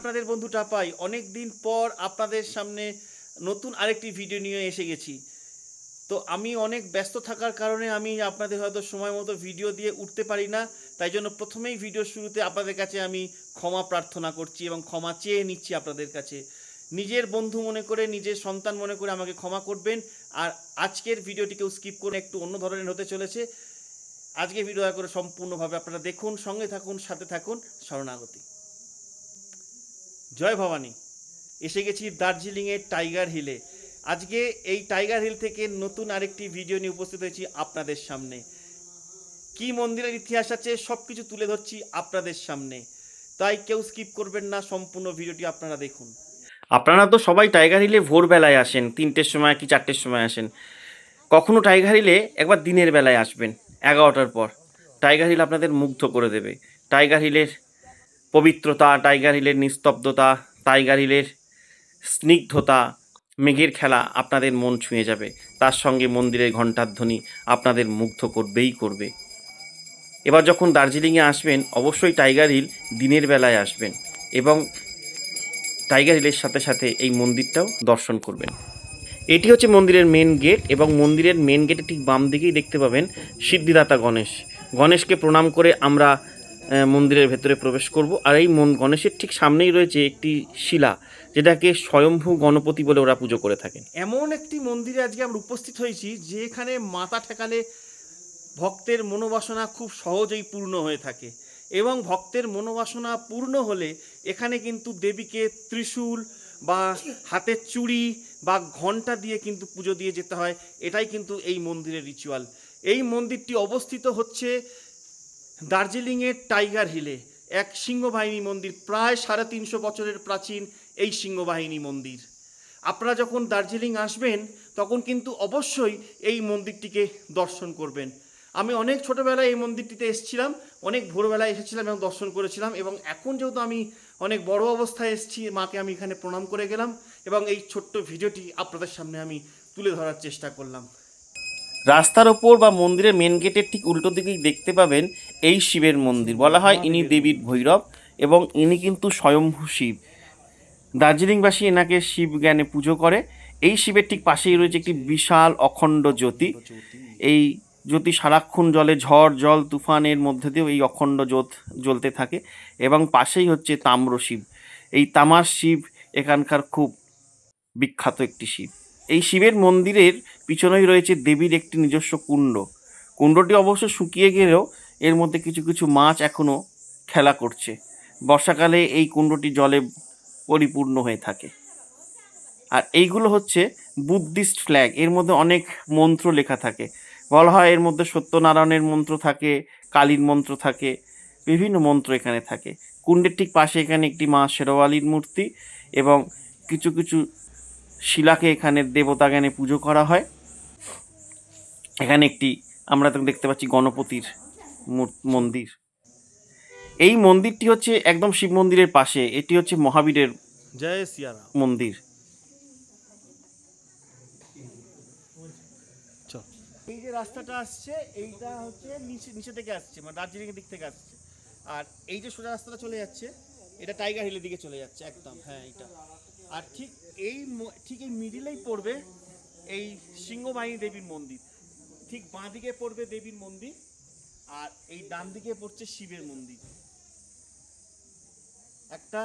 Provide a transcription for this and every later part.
আপনাদের বন্ধু টাপাই অনেক দিন পর আপনাদের সামনে নতুন আরেকটি ভিডিও নিয়ে এসে গেছি। তো আমি অনেক ব্যস্ত থাকার কারণে আমি আপনাদের হয়তো সময় মতো ভিডিও দিয়ে উঠতে পারি না। তাই জন্য প্রথমেই ভিডিও শুরুতে আপনাদের কাছে আমি ক্ষমা প্রার্থনা করছি এবং ক্ষমা চেয়ে নিচ্ছি আপনাদের কাছে। নিজের বন্ধু মনে করে, নিজের সন্তান মনে করে আমাকে ক্ষমা করবেন। আর আজকের ভিডিওটিকেও স্কিপ করে একটু অন্য ধরনের হতে চলেছে। আজকে ভিডিও দয়া করে সম্পূর্ণভাবে আপনারা দেখুন, সঙ্গে থাকুন, সাথে থাকুন। শরণাগতি। জয় ভবানী। এসে গেছি দার্জিলিংয়ের টাইগার হিলে। আজকে এই টাইগার হিল থেকে নতুন আরেকটি ভিডিও নিয়ে উপস্থিত হয়েছি আপনাদের সামনে। কি মন্দিরের ইতিহাস আছে সব কিছু তুলে ধরছি আপনাদের সামনে, তাই কেউ স্কিপ করবেন না, সম্পূর্ণ ভিডিওটি আপনারা দেখুন। আপনারা তো সবাই টাইগার হিলে ভোরবেলায় আসেন, 3টের সময় কি 4টের সময় আসেন। কখনো টাইগার হিলে একবার দিনের বেলায় আসবেন, 11টার পর। টাইগার হিল আপনাদের মুগ্ধ করে দেবে। টাইগার হিলের পবিত্রতা, টাইগার হিলের নিস্তব্ধতা, টাইগার হিলের স্নিগ্ধতা, মেঘের খেলা আপনাদের মন ছুঁয়ে যাবে। তার সঙ্গে মন্দিরের ঘণ্টার ধ্বনি আপনাদের মুগ্ধ করবেই করবে। এবার যখন দার্জিলিংয়ে আসবেন অবশ্যই টাইগার হিল দিনের বেলায় আসবেন এবং টাইগার হিলের সাথে সাথে এই মন্দিরটাও দর্শন করবেন। এটি হচ্ছে মন্দিরের মেন গেট এবং মন্দিরের মেন গেটে ঠিক বাম দিকেই দেখতে পাবেন সিদ্ধিদাতা গণেশ। গণেশকে প্রণাম করে আমরা মন্দিরের ভেতরে প্রবেশ করব। আর এই গণেশের ঠিক সামনেই রয়েছে একটি শিলা, যেটাকে স্বয়ম্ভু গণপতি বলে ওরা পুজো করে থাকেন। এমন একটি মন্দিরে আজকে আমরা উপস্থিত হয়েছি যেখানে মাথা ঠেকালে ভক্তের মনোবাসনা খুব সহজেই পূর্ণ হয়ে থাকে এবং ভক্তের মনোবাসনা পূর্ণ হলে এখানে কিন্তু দেবীকে ত্রিশূল বা হাতের চুড়ি বা ঘণ্টা দিয়ে কিন্তু পুজো দিয়ে যেতে হয়। এটাই কিন্তু এই মন্দিরের রিচুয়াল। এই মন্দিরটি অবস্থিত হচ্ছে দার্জিলিংয়ের টাইগার হিলে, এক সিংহবাহিনী মন্দির। প্রায় 350 বছরের প্রাচীন এই সিংহবাহিনী মন্দির। আপনারা যখন দার্জিলিং আসবেন তখন কিন্তু অবশ্যই এই মন্দিরটিকে দর্শন করবেন। আমি অনেক ছোটোবেলায় এই মন্দিরটিতে এসেছিলাম, অনেক ভোরবেলায় এসেছিলাম এবং দর্শন করেছিলাম, এবং এখন যেহেতু আমি অনেক বড় অবস্থায় এসেছি, মাকে আমি এখানে প্রণাম করে গেলাম এবং এই ছোট্ট ভিডিওটি আপনাদের সামনে আমি তুলে ধরার চেষ্টা করলাম। রাস্তার ওপর বা মন্দিরের মেন গেটের ঠিক উল্টো দিকেই দেখতে পাবেন এই শিবের মন্দির। বলা হয় ইনি দেবীর ভৈরব এবং ইনি কিন্তু স্বয়ম্ভু শিব। দার্জিলিংবাসী এনাকে শিব জ্ঞানে পুজো করে। এই শিবের ঠিক পাশেই রয়েছে একটি বিশাল অখণ্ড জ্যোতি। এই জ্যোতি সারাক্ষণ জলে, ঝড় জল তুফানের মধ্যে দিয়েও এই অখণ্ড জ্যোত জ্বলতে থাকে। এবং পাশেই হচ্ছে তাম্র শিব। এই তামার শিব এখানকার খুব বিখ্যাত একটি শিব। এই শিবের মন্দিরের পিছনেই রয়েছে দেবীর একটি নিজস্ব কুণ্ড। কুণ্ডটি অবশ্য শুকিয়ে গেলেও এর মধ্যে কিছু কিছু মাছ এখনও খেলা করছে। বর্ষাকালে এই কুণ্ডটি জলে পরিপূর্ণ হয়ে থাকে। আর এইগুলো হচ্ছে বুদ্ধিস্ট ফ্ল্যাগ। এর মধ্যে অনেক মন্ত্র লেখা থাকে। বলা হয় এর মধ্যে সত্যনারায়ণের মন্ত্র থাকে, কালীর মন্ত্র থাকে, বিভিন্ন মন্ত্র এখানে থাকে। কুণ্ডের ঠিক পাশে এখানে একটি মা শেরওয়ালির মূর্তি এবং কিছু কিছু শিলাকে এখানে দেবতা জ্ঞানে পুজো করা হয়। এখানে একটি আমরা তো দেখতে পাচ্ছি গণপতির মন্দির। এই মন্দিরটি হচ্ছে একদম শিব মন্দিরের পাশে। এটি হচ্ছে মহাবীরের জয় সিয়ারাম মন্দির। এই যে রাস্তাটা আসছে এইটা হচ্ছে নিচে থেকে আসছে, মানে দার্জিলিং এর দিক থেকে আসছে। আর এই যে সোজা রাস্তাটা চলে যাচ্ছে এটা টাইগার হিলের দিকে চলে যাচ্ছে একদম। হ্যাঁ এইটা। আর ঠিক এই মিডিলেই পড়বে এই সিংহবাহিনী দেবীর মন্দির। ঠিক বাঁ দিকে পড়বে দেবীর মন্দির আর এই ডান দিকে পড়ছে শিবের মন্দির। একটা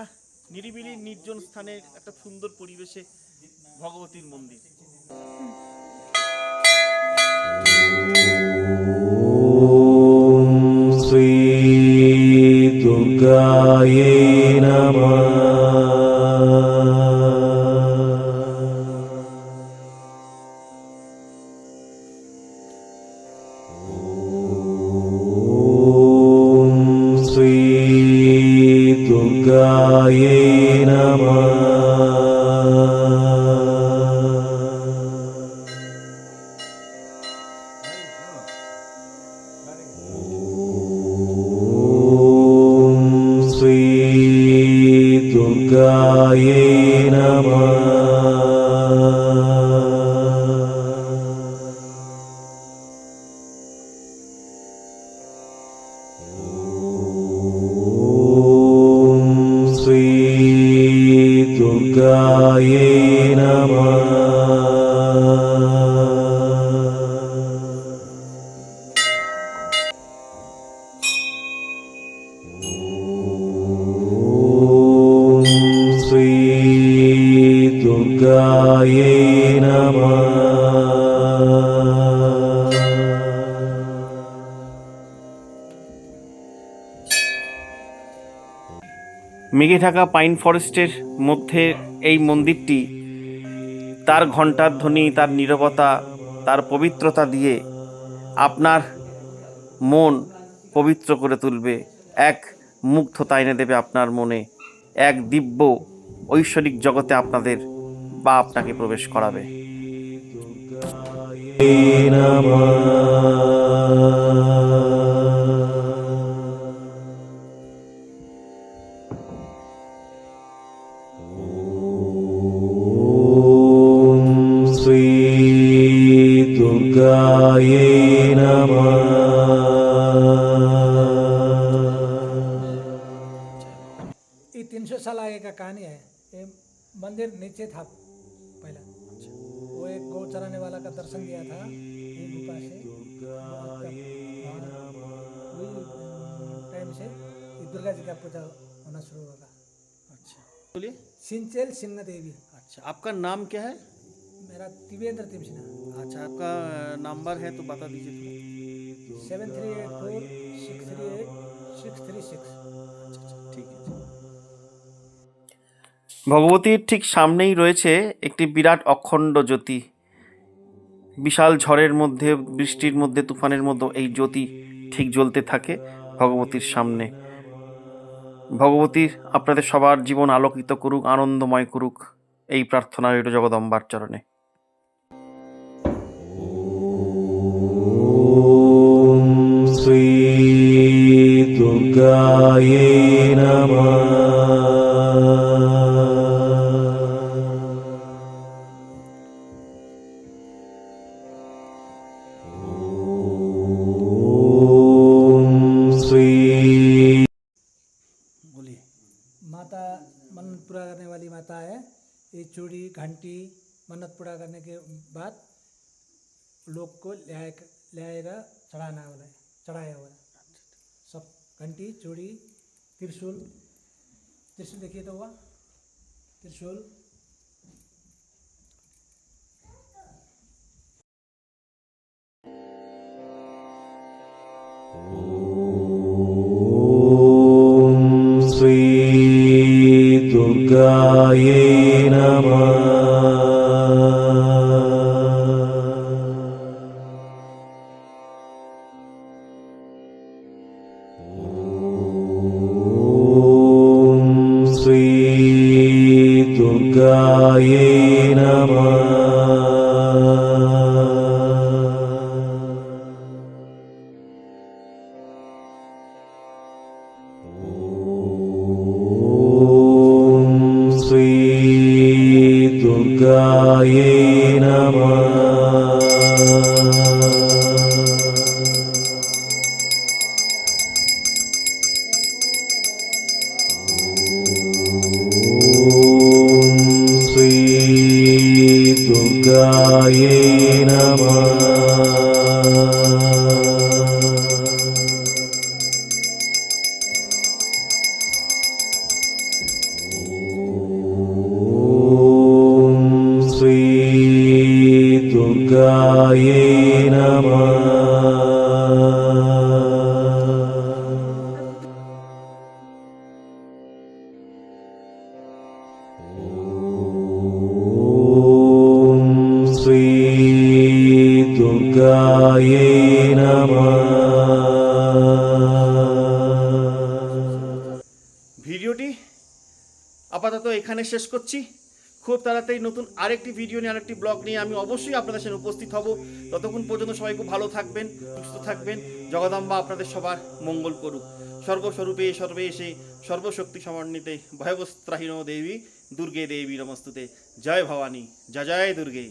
নিরিবিলি নির্জন স্থানে একটা সুন্দর পরিবেশে ভগবতীর মন্দির। শ্রী দুর্গায়ে নমঃ। শ্রী দুর্গায়ে নমঃ। দুর্গায়ে নমঃ। শ্রী दुर्गायै नमः ॐ श्री दुर्गायै नमः মেঘে ঢাকা পাইন ফরেস্টের মধ্যে এই মন্দিরটি তার ঘণ্টার ধ্বনি, তার নীরবতা, তার পবিত্রতা দিয়ে আপনার মন পবিত্র করে তুলবে, এক মুগ্ধতা এনে দেবে আপনার মনে, এক দিব্য ঐশ্বরিক জগতে আপনাদের বা আপনাকে প্রবেশ করাবে। श्री दुर्गायै नमः ये 300 साल आगे का कहानी है। ये मंदिर नीचे था पहला। वो एक गौ चराने वाला का दर्शन दिया था ये गुफा से। टाइम से ये दुर्गा जी का पूजा होना शुरू होगा। अच्छा, बोलिए। सिंचेल सिंह देवी। अच्छा, आपका नाम क्या है? मेरा त्रिवेंद्र तिमसिना। अच्छा, आपका नंबर है तो बता दीजिए थोड़ा। 7384638636। ঠিক আছে। ভগবতীর ঠিক সামনেই রয়েছে একটি বিরাট অখণ্ড জ্যোতি। বিশাল ঝড়ের মধ্যে, বৃষ্টির মধ্যে, তুফানের মধ্যে এই জ্যোতি ঠিক জ্বলতে থাকে ভগবতীর সামনে। ভগবতীর আপনাদের সবার জীবন আলোকিত করুক, আনন্দময় করুক, এই প্রার্থনা রইল জগদম্বার চরণে। ॐ श्री दुर्गायै नमः ॐ श्री बोलिए। माता मन्नत पूरा करने वाली माता है। ये चूड़ी घंटी मन्नत पूरा करने के बाद लोग को ले आएगा चढ़ाया हुआ है। सब घंटी चूड़ी त्रिशूल देखिए तो हुआ त्रिशूल। ॐ श्री दुर्गायै नमः ॐ श्री दुर्गायै नमः ॐ श्री दुर्गायै नमः ॐ श्री दुर्गायै नमः ॐ श्री दुर्गायै नमः ॐ श्री दुर्गायै नमः ভিডিওটি আপাতত এখানে শেষ করছি। খুব তাড়াতাড়ি নতুন আরেকটি ভিডিও নিয়ে, আরেকটি ব্লগ নিয়ে আমি অবশ্যই আপনাদের সামনে উপস্থিত হব। ততক্ষণ পর্যন্ত সবাই খুব ভালো থাকবেন, সুস্থ থাকবেন। জগদম্বা আপনাদের সবার মঙ্গল করুক। সর্বস্বরূপে সর্বেশে সর্বশক্তি সমন্বিতে ভয়বস্ত্রাহীন দেবী দুর্গে দেবী নমস্তুতে। জয় ভবানী, জয় জয় দুর্গে।